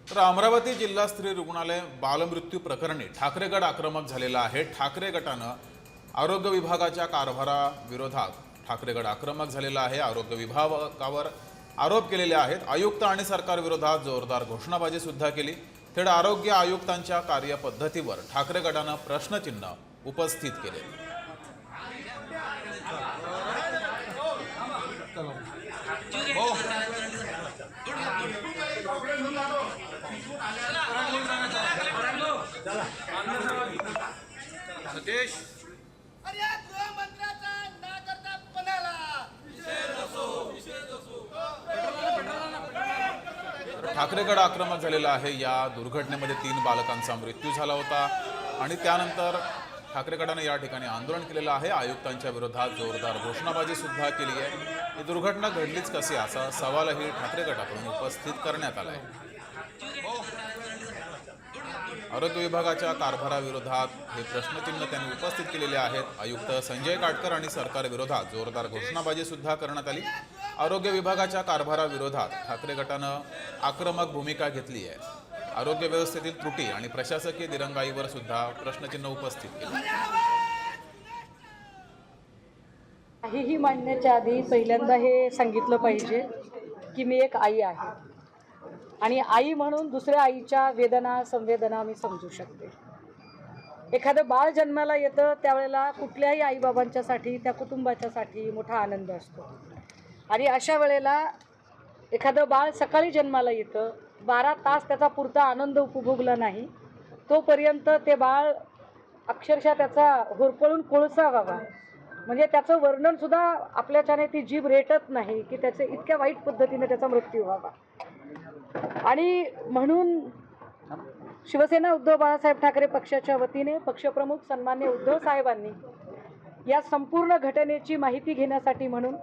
तर अमरावती जिल्हा स्त्री रुग्णालय बालमृत्यू प्रकरणी ठाकरे गट आक्रमक झालेला आहे। ठाकरे गटानं आरोग्य विभागाच्या कारभाराविरोधात ठाकरे गट आक्रमक झालेला आहे। आरोग्य विभागावर आरोप केलेले आहेत। आयुक्त आणि सरकार विरोधात जोरदार घोषणाबाजी सुद्धा केली। थेट आरोग्य आयुक्तांच्या कार्यपद्धतीवर ठाकरे गटानं प्रश्नचिन्ह उपस्थित केले। सतीश ठाकरे गट आक्रमक झालेला आहे। या दुर्घटनेमध्ये 3 बालकांचा मृत्यू झाला होता आणि त्यानंतर ठाकरे गटाने या ठिकाणी आंदोलन केलेलं आहे। आयुक्तांच्या विरोधात जोरदार घोषणाबाजी सुद्धा केली आहे। ही दुर्घटना घडलीच कशी असा सवालही ठाकरे गटाकडून उपस्थित करण्यात आला आहे। आरोग्य विभागाच्या कारभाराविरोधात हे प्रश्नचिन्ह त्यांनी उपस्थित केलेले आहेत। आयुक्त संजय काटकर आणि सरकार विरोधात जोरदार घोषणाबाजी सुद्धा करण्यात आली। आरोग्य विभागाच्या कारभाराविरोधात ठाकरे गटानं आक्रमक भूमिका घेतली आहे। आरोग्य व्यवस्थेतील त्रुटी आणि प्रशासकीय दिरंगाईवर सुद्धा प्रश्नचिन्ह उपस्थित केले। काहीही मांडण्याच्या आधी पहिल्यांदा हे सांगितलं पाहिजे की मी एक आई आहे आणि आई म्हणून दुसऱ्या आईच्या वेदना संवेदना मी समजू शकते। एखादं बाळ जन्माला येतं त्यावेळेला कुठल्याही आईबाबांच्यासाठी त्या कुटुंबाच्यासाठी मोठा आनंद असतो आणि अशा वेळेला एखादं बाळ सकाळी जन्माला येतं, 12 तास त्याचा पुरता आनंद उपभोगला नाही तोपर्यंत ते बाळ अक्षरशः त्याचा होरपळून कोळसा व्हावा, म्हणजे त्याचं वर्णनसुद्धा आपल्याच्याने ती जीभ रेटत नाही की त्याचे इतक्या वाईट पद्धतीने त्याचा मृत्यू व्हावा। आणि म्हणून शिवसेना उद्धव बाळासाहेब ठाकरे पक्षाच्या वतीने पक्षप्रमुख सन्मान्य उद्धव साहेबांनी या संपूर्ण घटनेची माहिती घेण्यासाठी म्हणून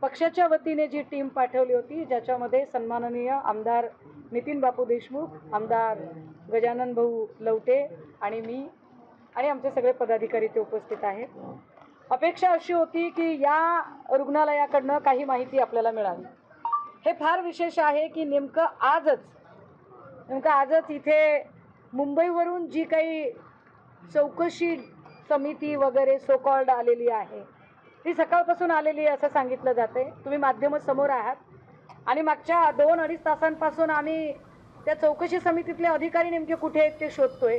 पक्षाच्या वतीने जी टीम पाठवली होती, ज्याच्यामध्ये सन्माननीय आमदार नितीन बापू देशमुख, आमदार गजानन भाऊ लवटे आणि मी आणि आमचे सगळे पदाधिकारी ते उपस्थित आहेत। अपेक्षा अशी होती की या रुग्णालयाकडनं काही माहिती आपल्याला मिळावी। हे फार विशेष आहे की नेमकं आजच इथे मुंबईवरून जी काही चौकशी समिती वगैरे सो कॉल्ड आलेली आहे ती सकाळपासून आलेली आहे असं सांगितलं जाते। तुम्ही माध्यम समोर आहात आणि मागच्या 2-2.5 तासांपासून आम्ही त्या चौकशी समितीतले अधिकारी नेमके कुठे आहेत ते शोधतोय।